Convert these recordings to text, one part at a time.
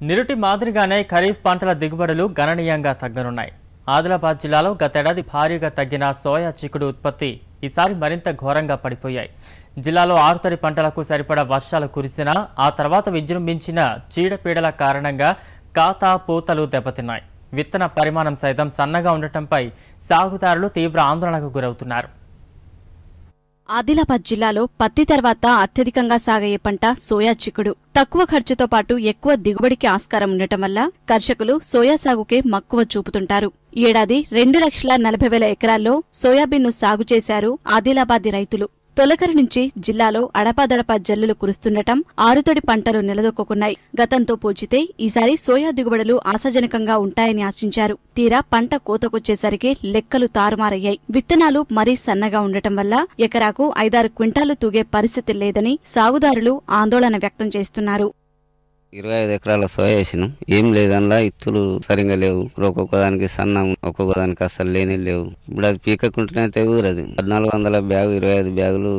నిరుటి మాదిరిగానే ఖరీఫ్ పంటల దిగుబడులు గణనీయంగా తగ్గనున్నాయి. ఆదిలాబాద్ జిల్లాలో గతేడాది భారీగా తగ్గిన సోయా చిక్కుడు ఉత్పత్తి ఈసారి మరింత ఘోరంగా పడిపోయాయి. జిల్లాలో ఆరుతడి పంటలకు సరిపడా వర్షాలు కురిసినా ఆ తర్వాత విజృంభించిన చీడపీడల కారణంగా కాతా పూతలు దెబ్బతిన్నాయి. విత్తన పరిమాణం సైతం సన్నగా ఉండటంపై సాగుదారులు తీవ్ర ఆందోళనకు గురవుతున్నారు. ఆదిలాబాద్ జిల్లాలో పత్తి తర్వాత అత్యధికంగా సాగయ్యే పంట సోయా చిక్కుడు. తక్కువ ఖర్చుతో పాటు ఎక్కువ దిగుబడికి ఆస్కారం ఉండటం వల్ల కర్షకులు సోయా సాగుకే మక్కువ చూపుతుంటారు. ఈ ఏడాది 2,40,000 ఎకరాల్లో సోయాబీన్ను సాగు చేశారు ఆదిలాబాదీ రైతులు. తొలకరి నుంచి జిల్లాలో అడపాదడపా జల్లులు కురుస్తుండటం ఆరుతడి పంటలు నిలదొక్కున్నాయి. గతంతో పోల్చితే ఈసారి సోయా దిగుబడులు ఆశాజనకంగా ఉంటాయని ఆశించారు. తీరా పంట కోతకొచ్చేసరికి లెక్కలు తారుమారయ్యాయి. విత్తనాలు మరీ సన్నగా ఉండటం వల్ల ఎకరాకు 5-6 క్వింటాలు తూగే పరిస్థితి లేదని సాగుదారులు ఆందోళన వ్యక్తం చేస్తున్నారు. 25 ఎకరాల సోయా వేసినాం. ఏం లేదనలా ఇత్తులు సరిగా లేవు. ఒక్కొక్కదానికి సన్నం, ఒక్కొక్కదానికి అసలు లేనే లేవు. ఇప్పుడు అది పీకకుంటేనే తెగురది. 1400 బ్యాగు 25 బ్యాగులు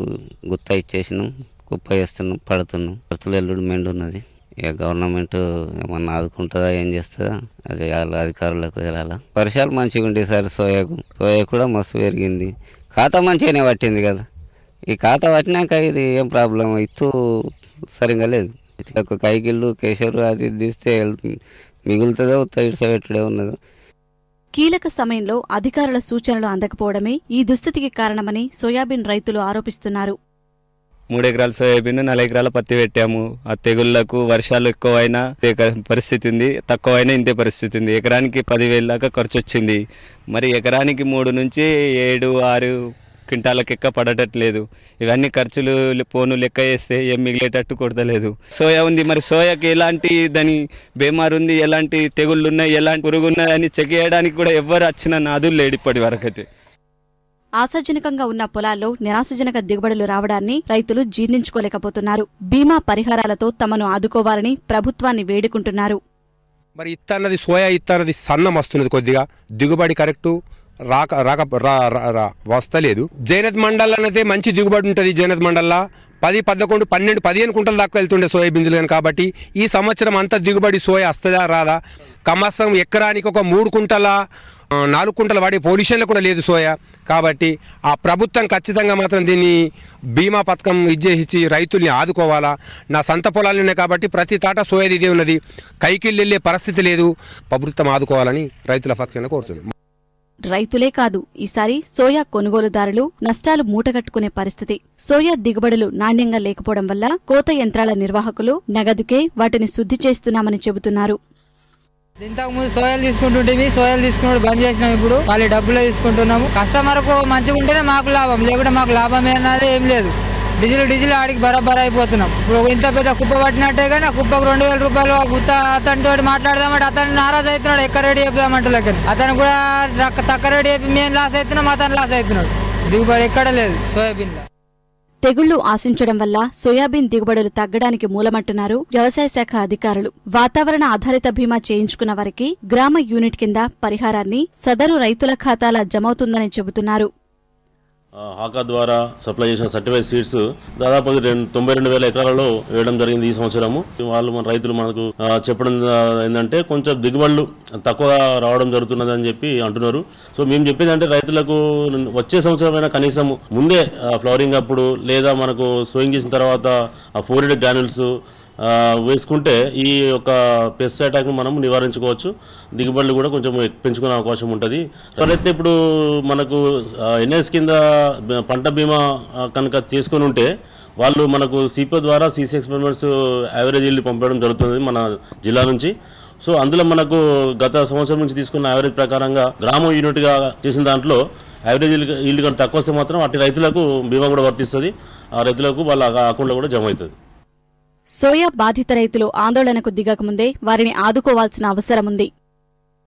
గుత్త ఇచ్చేసినాం. కుప్ప వేస్తున్నాం, పడుతున్నాం. ఖర్చులు ఎల్లుడు మెండు ఉన్నది. ఇక గవర్నమెంట్ ఏమన్నా ఆదుకుంటుందా, ఏం చేస్తుందా, అది వాళ్ళ అధికారులకు తెలియాలా. వర్షాలు మంచిగా ఉండే సార్ సోయాకు. సోయా కూడా మస్తు పెరిగింది. ఖాతా మంచిగానే పట్టింది కదా. ఈ ఖాతా పట్టినాక ఇది ఏం ప్రాబ్లం, ఇత్తు సరిగా లేదు. ఇట్లా ఒక కైకిళ్ళు కేసరు అది తీస్తే మిగులుతుందో ఇడిసబెట్టడే ఉన్నదో. కీలక సమయంలో అధికారుల సూచనలు అందకపోవడమే ఈ దుస్థితికి కారణమని సోయాబీన్ రైతులు ఆరోపిస్తున్నారు. 3 ఎకరాల సోయాబీన్, 4 ఎకరాల పత్తి పెట్టాము. ఆ తెగుళ్లకు వర్షాలు ఎక్కువైనా పరిస్థితి ఉంది, తక్కువైనా ఇంతే పరిస్థితి ఉంది. ఎకరానికి 10,000 దాకా ఖర్చు వచ్చింది. మరి ఎకరానికి 3 నుంచి 7-6 క్వింటాలకు ఎక్క పడటట్లేదు. ఇవన్నీ ఖర్చులు పోను లెక్క వేస్తే ఏం మిగిలేటట్టు కొడతలేదు. సోయా ఉంది, మరి సోయాకి ఎలాంటి దాని బీమారు ఉంది, ఎలాంటి తెగుళ్ళు ఉన్నాయి, ఎలాంటి పురుగు ఉన్నాయి అని చెక్ చేయడానికి కూడా ఎవ్వరు వచ్చిన నాదులు లేడు ఇప్పటి వరకైతే. ఆశాజనకంగా ఉన్న పొలాల్లో నిరాశజనక దిగుబడులు రావడాన్ని రైతులు జీర్ణించుకోలేకపోతున్నారు. బీమా పరిహారాలతో తమను ఆదుకోవాలని ప్రభుత్వాన్ని వేడుకుంటున్నారు. మరి ఇత్తన్నది సోయా ఇత్తన్నది సన్నం వస్తున్నది, కొద్దిగా దిగుబడి కరెక్టు వస్తలేదు. జైనత్ మండల్ అనేది మంచి దిగుబడి ఉంటుంది. జైనత్ మండల్లో 10, 11, 12, 15 కుంటల దాకా వెళ్తుండే సోయా గింజలు కానీ. కాబట్టి ఈ సంవత్సరం అంత దిగుబడి సోయా వస్తుందా రాదా. కమసం ఎకరానికి ఒక 3 కుంటల 4 కుంటలు వాడే పొజిషన్లో కూడా లేదు సోయా. కాబట్టి ఆ ప్రభుత్వం ఖచ్చితంగా మాత్రం దీన్ని బీమా పథకం ఇచ్చేసి రైతుల్ని ఆదుకోవాలా. నా సొంత పొలాలు ఉన్నాయి కాబట్టి ప్రతి తాట సోయా ఇదే ఉన్నది. కైకిళ్ళు వెళ్ళే పరిస్థితి లేదు. ప్రభుత్వం ఆదుకోవాలని రైతుల పక్షాన కోరుతున్నాం. రైతులే కాదు, ఈసారి సోయా కొనుగోలుదారులు నష్టాలు మూటగట్టుకునే పరిస్థితి. సోయా దిగుబడులు నాణ్యంగా లేకపోవడం వల్ల కోత యంత్రాల నిర్వాహకులు నగదుకే వాటిని శుద్ధి చేస్తున్నామని చెబుతున్నారు. ఇంతకుముందు సోయాలు తీసుకుంటుంటే సోయాలు తీసుకున్నప్పుడు బంద్ చేసినాం. ఇప్పుడు వాళ్ళు డబ్బులు తీసుకుంటున్నాము. కస్టమర్కు మంచిగా ఉంటేనే మాకు లాభం, లేకుంటే మాకు లాభం అన్నది ఏం లేదు. డీజిల్ ఆడికి బరాబర్ అయిపోతున్నాం. ఇప్పుడు ఇంత పెద్ద కుప్ప పట్టినట్టే కానీ ఆ కుప్పకు 2,000 రూపాయలు గుత్త అతనితో మాట్లాడదామంటే అతను నారాజు అవుతున్నాడు. ఎక్కడ రెడీ చెప్దామంటే లెక్క అతను కూడా తక్కువ రెడీ అయిపోయి మేము లాస్ అవుతున్నాం, అతను లాస్ అవుతున్నాడు. దిగుబడి ఎక్కడ లేదు సోయాబీన్. తెగుళ్లు ఆశించడం వల్ల సోయాబీన్ దిగుబడులు తగ్గడానికి మూలమంటున్నారు వ్యవసాయ శాఖ అధికారులు. వాతావరణ ఆధారిత బీమా చేయించుకున్న వారికి గ్రామ యూనిట్ కింద పరిహారాన్ని సదరు రైతుల ఖాతాల జమవుతుందని చెబుతున్నారు. హాకా ద్వారా సప్లై చేసిన సర్టిఫైడ్ సీడ్స్ దాదాపు 92,000 ఎకరాలలో వేయడం జరిగింది ఈ సంవత్సరము. వాళ్ళు మన రైతులు మనకు చెప్పడం ఏంటంటే కొంచెం దిగుబడులు తక్కువ రావడం జరుగుతున్నది అని చెప్పి అంటున్నారు. సో మేము చెప్పేది అంటే రైతులకు వచ్చే సంవత్సరమైనా కనీసం ముందే ఫ్లవరింగ్ అప్పుడు లేదా మనకు సోయింగ్ చేసిన తర్వాత ఆ 4 గ్రాన్యుల్స్ వేసుకుంటే ఈ యొక్క పెస్ట్ అటాక్ను మనం నివారించుకోవచ్చు. దిగుబడులు కూడా కొంచెం పెంచుకునే అవకాశం ఉంటుంది. ఎవరైతే ఇప్పుడు మనకు ఎన్ఎస్ కింద పంట బీమా కనుక తీసుకొని ఉంటే వాళ్ళు మనకు సిపిఓ ద్వారా సీసీ ఎక్స్పెరిమెంట్స్ యావరేజ్ ఈల్డ్ పంపడం జరుగుతుంది మన జిల్లా నుంచి. సో అందులో మనకు గత సంవత్సరం నుంచి తీసుకున్న యావరేజ్ ప్రకారంగా గ్రామ యూనిట్గా చేసిన దాంట్లో యావరేజ్ ఈల్డ్ కనుక తక్కువ వస్తే మాత్రం అటు రైతులకు బీమా కూడా వర్తిస్తుంది. ఆ రైతులకు వాళ్ళ అకౌంట్లో కూడా జమ అవుతుంది. సోయా బాధిత రైతులు ఆందోళనకు దిగకముందే వారిని ఆదుకోవాల్సిన అవసరముంది.